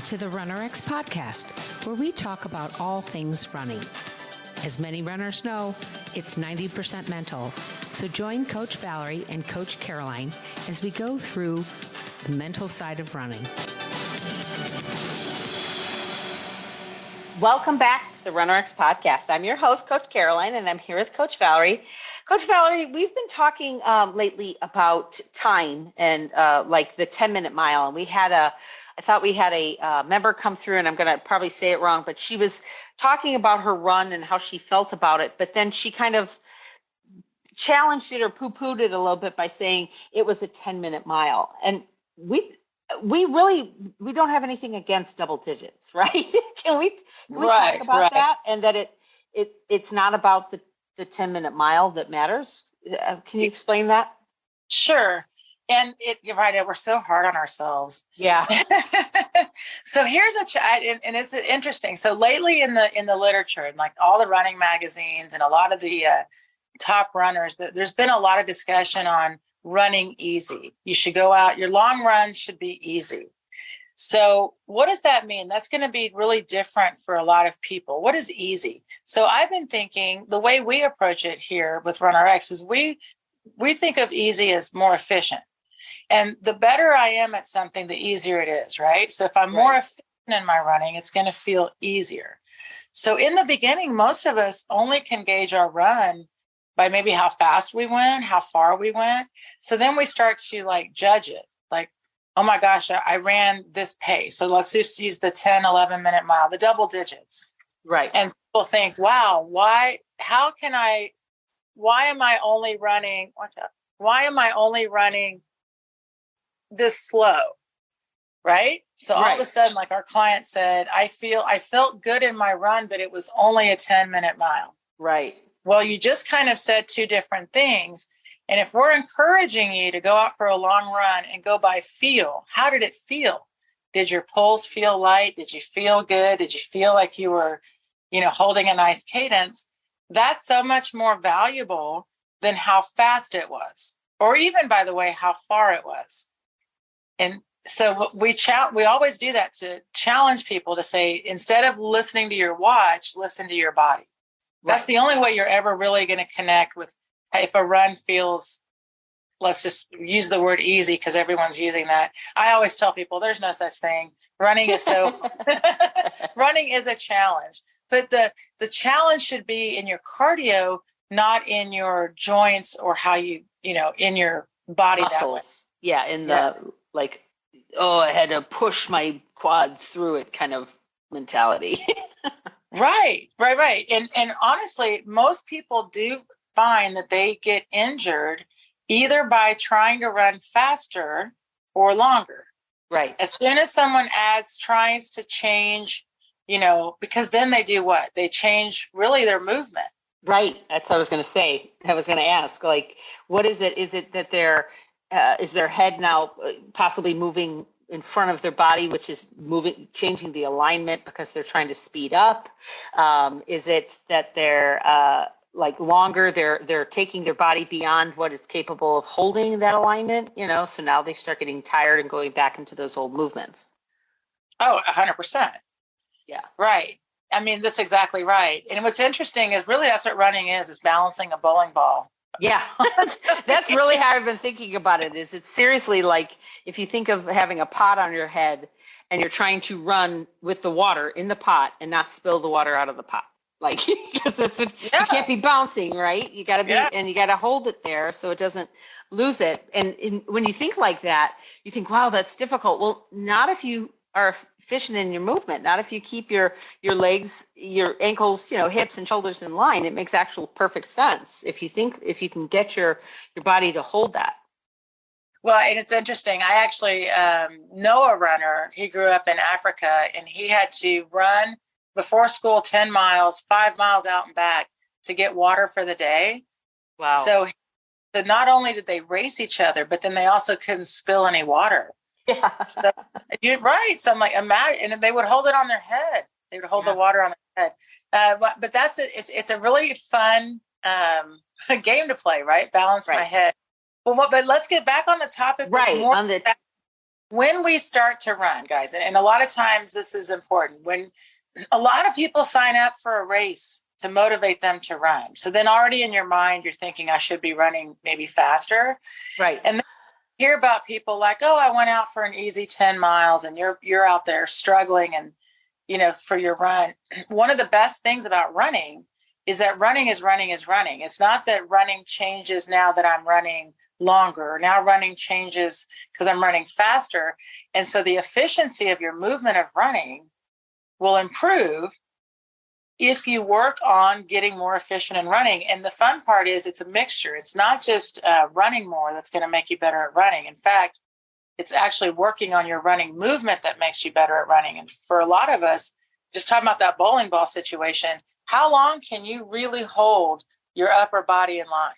to the RunRX podcast, where we talk about all things running. As many runners know, it's 90% mental. So join Coach Valerie and Coach Caroline as we go through the mental side of running. Welcome back to the RunRX podcast. I'm your host, Coach Caroline, and I'm here with Coach Valerie. Coach Valerie, we've been talking lately about time and like the 10-minute mile. And I thought we had a member come through, and I'm going to probably say it wrong, but she was talking about her run and how she felt about it. But then she kind of challenged it or poo-pooed it a little bit by saying it was a 10-minute mile. And we don't have anything against double digits, right? Can we talk about that? And that it's not about the 10-minute mile that matters. Can you explain that? Sure. And you're right. We're so hard on ourselves. Yeah. So here's and it's interesting. So lately in the literature, and like all the running magazines and a lot of the top runners, there's been a lot of discussion on running easy. You should go out. Your long run should be easy. So what does that mean? That's going to be really different for a lot of people. What is easy? So I've been thinking the way we approach it here with RunRX is we think of easy as more efficient. And the better I am at something, the easier it is, right? So if I'm more efficient in my running, it's going to feel easier. So in the beginning, most of us only can gauge our run by maybe how fast we went, how far we went. So then we start to like judge it. Like, oh my gosh, I ran this pace. So let's just use the 10, 11 minute mile, the double digits. Right. And people think, wow, why am I only running this slow? Right. So all of a sudden, like our client said, I felt good in my run, but it was only a 10-minute mile. Right. Well, you just kind of said two different things. And if we're encouraging you to go out for a long run and go by feel, how did it feel? Did your pulse feel light? Did you feel good? Did you feel like you were, holding a nice cadence? That's so much more valuable than how fast it was, or even, by the way, how far it was. And so we always do that to challenge people to say, instead of listening to your watch, listen to your body. Right. That's the only way you're ever really going to connect with if a run feels, let's just use the word easy because everyone's using that. I always tell people there's no such thing. Running is running is a challenge. But the challenge should be in your cardio, not in your joints or how you in your body. Muscles. That way. Yeah, in the I had to push my quads through it kind of mentality. Right. And honestly, most people do find that they get injured either by trying to run faster or longer. Right. As soon as someone tries to change, because then they do what? They change really their movement. Right. That's what I was going to say. I was going to ask, like, what is it? Is it that is their head now possibly moving in front of their body, which is changing the alignment because they're trying to speed up? Is it that they're longer, they're taking their body beyond what it's capable of holding that alignment, so now they start getting tired and going back into those old movements? Oh, 100%. Yeah. Right. I mean, that's exactly right. And what's interesting is really that's what running is balancing a bowling ball. Yeah, that's really how I've been thinking about it. Is it seriously like if you think of having a pot on your head and you're trying to run with the water in the pot and not spill the water out of the pot, like, because that's what you can't be bouncing, right? You got to be, and you got to hold it there so it doesn't lose it. And when you think like that, you think, wow, that's difficult. Well, not if you are efficient in your movement, not if you keep your legs, your ankles, hips and shoulders in line. It makes actual perfect sense if you can get your body to hold that. Well, and it's interesting. I actually know a runner. He grew up in Africa and he had to run before school 10 miles, 5 miles out and back to get water for the day. Wow. So not only did they race each other, but then they also couldn't spill any water. Yeah. So, you're right. So I'm like, imagine, and they would hold it on their head. They would hold the water on their head. But that's it. It's a really fun game to play, right? Balance my head. Well, but let's get back on the topic. Right. when we start to run, guys, and a lot of times this is important, when a lot of people sign up for a race to motivate them to run. So then already in your mind, you're thinking I should be running maybe faster. Right. And then you hear about people like, oh, I went out for an easy 10 miles and you're out there struggling and, for your run. One of the best things about running is that running is running is running. It's not that running changes now that I'm running longer. Now running changes because I'm running faster. And so the efficiency of your movement of running will improve if you work on getting more efficient in running. And the fun part is it's a mixture. It's not just running more that's going to make you better at running. In fact, it's actually working on your running movement that makes you better at running. And for a lot of us, just talking about that bowling ball situation, how long can you really hold your upper body in line?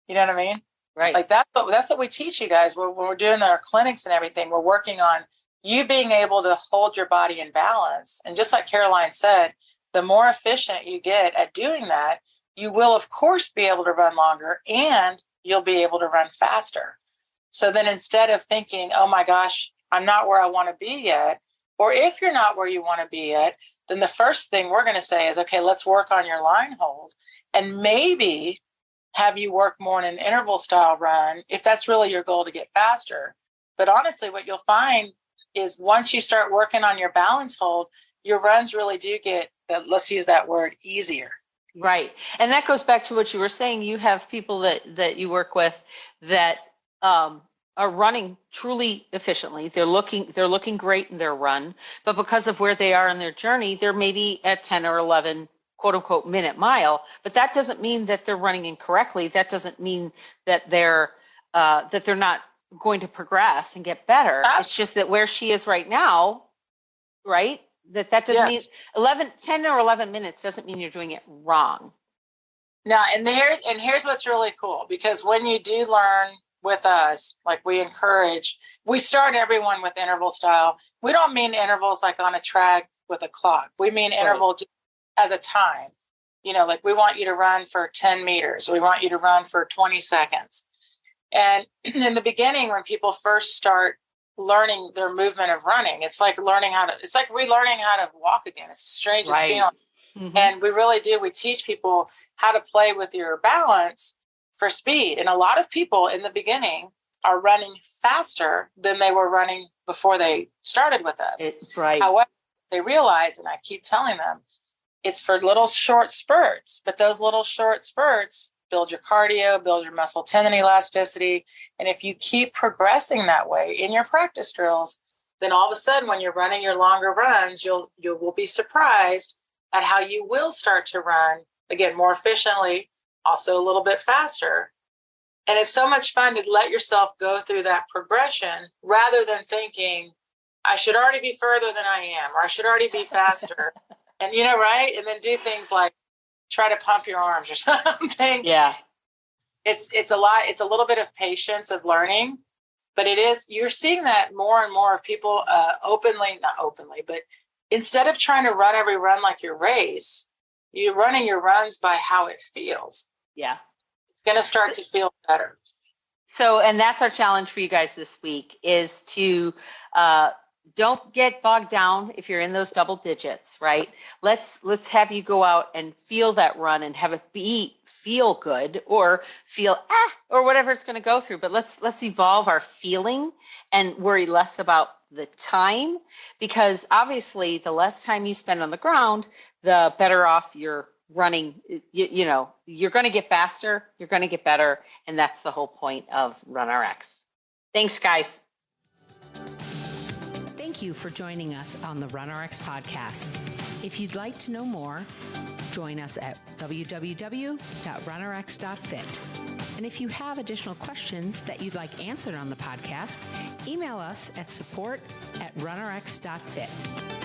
You know what I mean? Right. Like that's what we teach you guys when we're doing our clinics and everything. We're working on you being able to hold your body in balance. And just like Caroline said, the more efficient you get at doing that, you will, of course, be able to run longer and you'll be able to run faster. So then instead of thinking, oh my gosh, I'm not where I want to be yet, or if you're not where you want to be yet, then the first thing we're going to say is, okay, let's work on your line hold and maybe have you work more in an interval style run if that's really your goal to get faster. But honestly, what you'll find is once you start working on your balance hold, your runs really do get, let's use that word, easier. Right. And that goes back to what you were saying. You have people that you work with that are running truly efficiently. They're looking great in their run, but because of where they are in their journey, they're maybe at 10 or 11 quote unquote minute mile, but that doesn't mean that they're running incorrectly. That doesn't mean that they're not going to progress and get better. It's just that where she is right now, right? That doesn't mean 10 or 11 minutes doesn't mean you're doing it wrong. Now, and here's what's really cool, because when you do learn with us, like we start everyone with interval style. We don't mean intervals like on a track with a clock. We mean interval as a time. Like we want you to run for 10 meters. We want you to run for 20 seconds. And in the beginning, when people first start learning their movement of running, it's like relearning how to walk again. It's the strangest feeling. Mm-hmm. And we teach people how to play with your balance for speed. And a lot of people in the beginning are running faster than they were running before they started with us. Right. However, they realize, and I keep telling them, it's for little short spurts, but those little short spurts build your cardio, build your muscle tendon elasticity. And if you keep progressing that way in your practice drills, then all of a sudden when you're running your longer runs, you will be surprised at how you will start to run, again, more efficiently, also a little bit faster. And it's so much fun to let yourself go through that progression rather than thinking, I should already be further than I am, or I should already be faster. And, right? And then do things like try to pump your arms or something. Yeah. It's a little bit of patience of learning, but you're seeing that more and more of people not openly, but instead of trying to run every run like your race, you're running your runs by how it feels. Yeah. It's going to start to feel better. So, and that's our challenge for you guys this week is to, don't get bogged down if you're in those double digits, right? Let's have you go out and feel that run and have it feel good or feel or whatever it's going to go through. But let's evolve our feeling and worry less about the time, because obviously the less time you spend on the ground, the better off you're running. You're going to get faster, you're going to get better, and that's the whole point of RunRX. Thanks, guys. Thank you for joining us on the RunRX podcast. If you'd like to know more, join us at www.runrx.fit. And if you have additional questions that you'd like answered on the podcast, email us at support@runrx.fit.